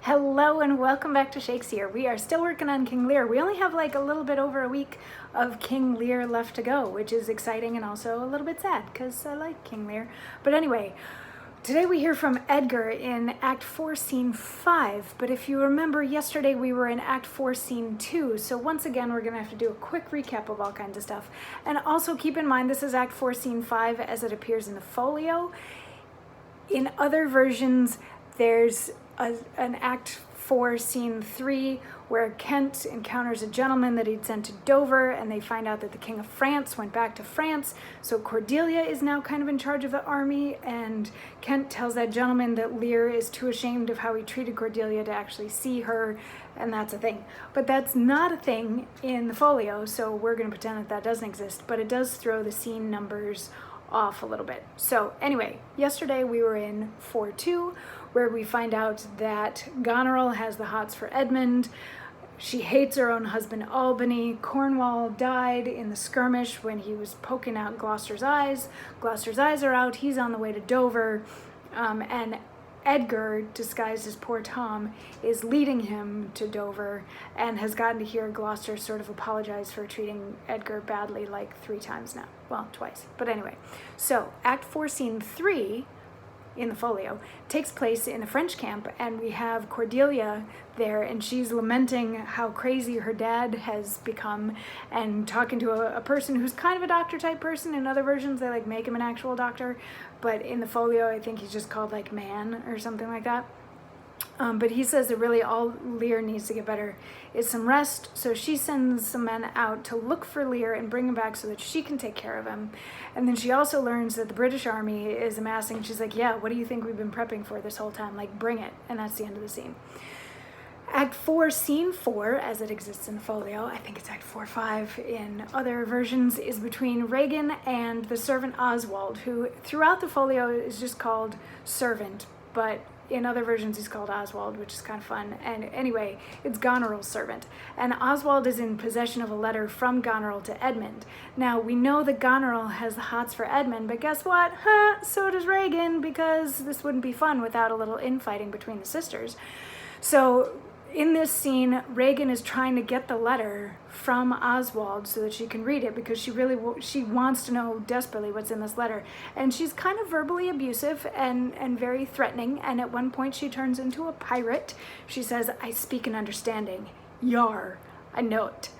Hello and welcome back to Shakesyear. We are still working on King Lear. We only have like a little bit over a week of King Lear left to go, which is exciting and also a little bit sad because I like King Lear. But anyway, today we hear from Edgar in Act 4, Scene 5. But if you remember, yesterday we were in Act 4, Scene 2. So once again, we're going to have to do a quick recap of all kinds of stuff. And also keep in mind, this is Act 4, Scene 5 as it appears in the folio. In other versions, there's an Act 4, Scene 3, where Kent encounters a gentleman that he'd sent to Dover, and they find out that the King of France went back to France, so Cordelia is now kind of in charge of the army, and Kent tells that gentleman that Lear is too ashamed of how he treated Cordelia to actually see her, and that's a thing. But that's not a thing in the folio, so we're going to pretend that that doesn't exist, but it does throw the scene numbers off a little bit. So anyway, yesterday we were in 4-2, where we find out that Goneril has the hots for Edmund. She hates her own husband Albany. Cornwall died in the skirmish when he was poking out Gloucester's eyes. Gloucester's eyes are out. He's on the way to Dover. And Edgar, disguised as poor Tom, is leading him to Dover and has gotten to hear Gloucester sort of apologize for treating Edgar badly like 3 times now. Well, twice. But anyway, so Act 4, Scene 3 in the folio takes place in a French camp, and we have Cordelia there, and she's lamenting how crazy her dad has become and talking to a person who's kind of a doctor type person. In other versions they like make him an actual doctor, but in the folio I think he's just called like man or something like that. But he says that really all Lear needs to get better is some rest, so she sends some men out to look for Lear and bring him back so that she can take care of him. And then she also learns that the British army is amassing. She's like, yeah, what do you think we've been prepping for this whole time? Like, bring it. And that's the end of the scene. Act 4, Scene 4, as it exists in the folio, I think it's Act 4-5 in other versions, is between Regan and the servant Oswald, who throughout the folio is just called servant, but in other versions he's called Oswald, which is kind of fun. And anyway, it's Goneril's servant. And Oswald is in possession of a letter from Goneril to Edmund. Now, we know that Goneril has the hots for Edmund, but guess what? So does Regan, because this wouldn't be fun without a little infighting between the sisters. So in this scene, Regan is trying to get the letter from Oswald so that she can read it, because she wants to know desperately what's in this letter. And she's kind of verbally abusive and very threatening, and at one point she turns into a pirate. She says, "I speak an understanding. Yar, I know it."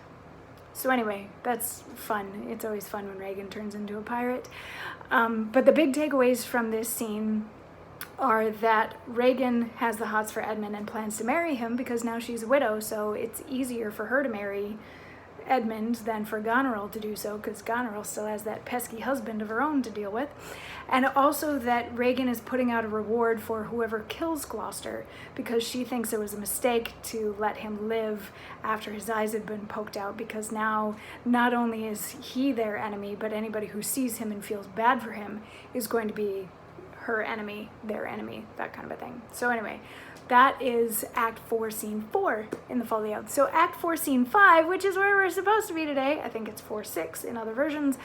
So anyway, that's fun. It's always fun when Regan turns into a pirate. But the big takeaways from this scene are that Regan has the hots for Edmund and plans to marry him because now she's a widow, so it's easier for her to marry Edmund than for Goneril to do so, because Goneril still has that pesky husband of her own to deal with. And also that Regan is putting out a reward for whoever kills Gloucester, because she thinks it was a mistake to let him live after his eyes had been poked out, because now not only is he their enemy, but anybody who sees him and feels bad for him is going to be her enemy, their enemy, that kind of a thing. So anyway, that is Act 4, Scene 4 in the folio. So Act 4, Scene 5, which is where we're supposed to be today, I think it's 4-6 in other versions,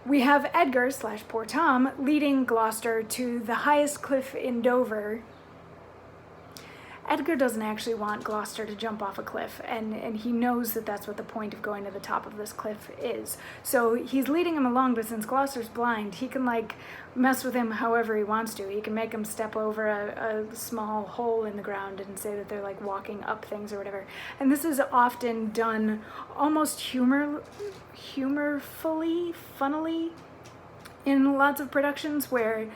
we have Edgar / poor Tom leading Gloucester to the highest cliff in Dover. Edgar doesn't actually want Gloucester to jump off a cliff, and he knows that that's what the point of going to the top of this cliff is. So he's leading him along, but since Gloucester's blind, he can like mess with him however he wants to. He can make him step over a small hole in the ground and say that they're like walking up things or whatever. And this is often done almost humorfully, funnily in lots of productions where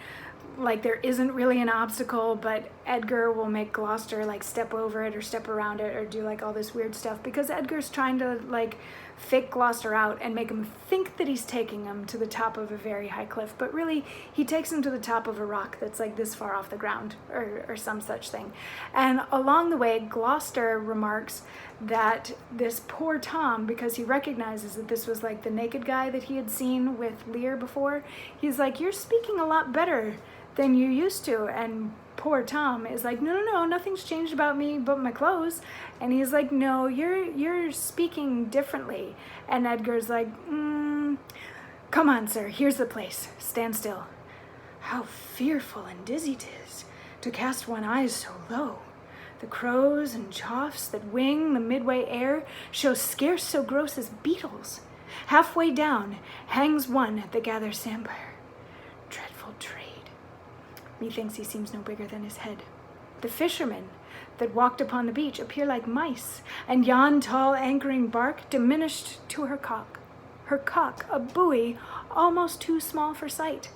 like there isn't really an obstacle, but Edgar will make Gloucester like step over it or step around it or do like all this weird stuff, because Edgar's trying to like fake Gloucester out and make him think that he's taking him to the top of a very high cliff, but really he takes him to the top of a rock that's like this far off the ground or some such thing. And along the way, Gloucester remarks that this poor Tom, because he recognizes that this was like the naked guy that he had seen with Lear before, he's like, "You're speaking a lot better than you used to." And poor Tom is like, no, nothing's changed about me but my clothes. And he's like, "No, you're speaking differently." And Edgar's like, "Come on, sir, here's the place. Stand still. How fearful and dizzy 'tis to cast one eyes so low. The crows and choughs that wing the midway air show scarce so gross as beetles. Halfway down hangs one that gathers samphire. Dreadful trade. Methinks he seems no bigger than his head. The fishermen that walked upon the beach appear like mice, and yon tall anchoring bark diminished to her cock. Her cock, a buoy almost too small for sight.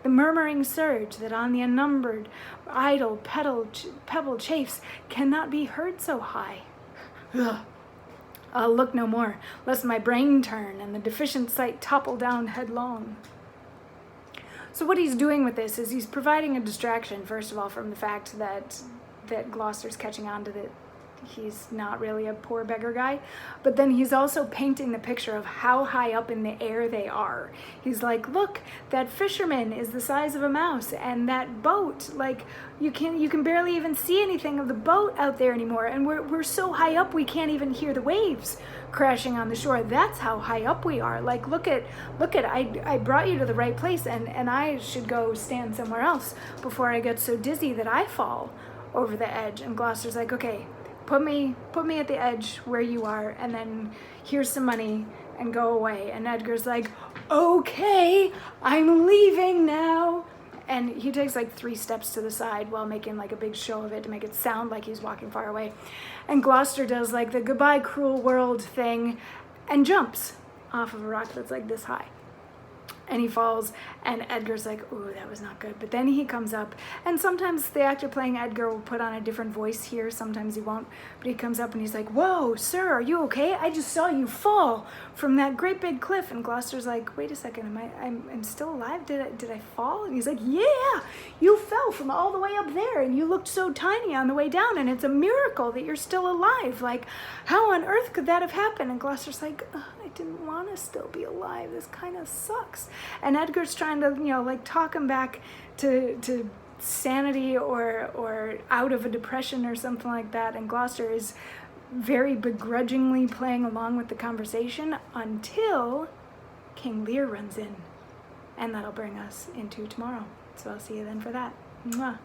The murmuring surge that on the unnumbered idle pebble chafes cannot be heard so high. Ugh. I'll look no more, lest my brain turn and the deficient sight topple down headlong. So what he's doing with this is he's providing a distraction, first of all, from the fact that Gloucester's catching on to that he's not really a poor beggar guy, but then he's also painting the picture of how high up in the air they are. He's like, look, that fisherman is the size of a mouse, and that boat, like, you can barely even see anything of the boat out there anymore, and we're so high up we can't even hear the waves crashing on the shore. That's how high up we are. Like, look at I brought you to the right place, and I should go stand somewhere else before I get so dizzy that I fall over the edge. And Gloucester's like, okay, put me at the edge where you are, and then here's some money and go away. And Edgar's like, okay, I'm leaving now. And he takes like 3 steps to the side while making like a big show of it to make it sound like he's walking far away. And Gloucester does like the goodbye cruel world thing and jumps off of a rock that's like this high. And he falls, and Edgar's like, ooh, that was not good. But then he comes up, and sometimes the actor playing Edgar will put on a different voice here, sometimes he won't, but he comes up and he's like, whoa, sir, are you okay? I just saw you fall from that great big cliff. And Gloucester's like, wait a second, I'm still alive? Did I fall? And he's like, yeah, you fell from all the way up there, and you looked so tiny on the way down, and it's a miracle that you're still alive. Like, how on earth could that have happened? And Gloucester's like, I didn't want to still be alive. This kind of sucks. And Edgar's trying to, like talk him back to sanity or out of a depression or something like that. And Gloucester is very begrudgingly playing along with the conversation until King Lear runs in. And that'll bring us into tomorrow. So I'll see you then for that. Mwah.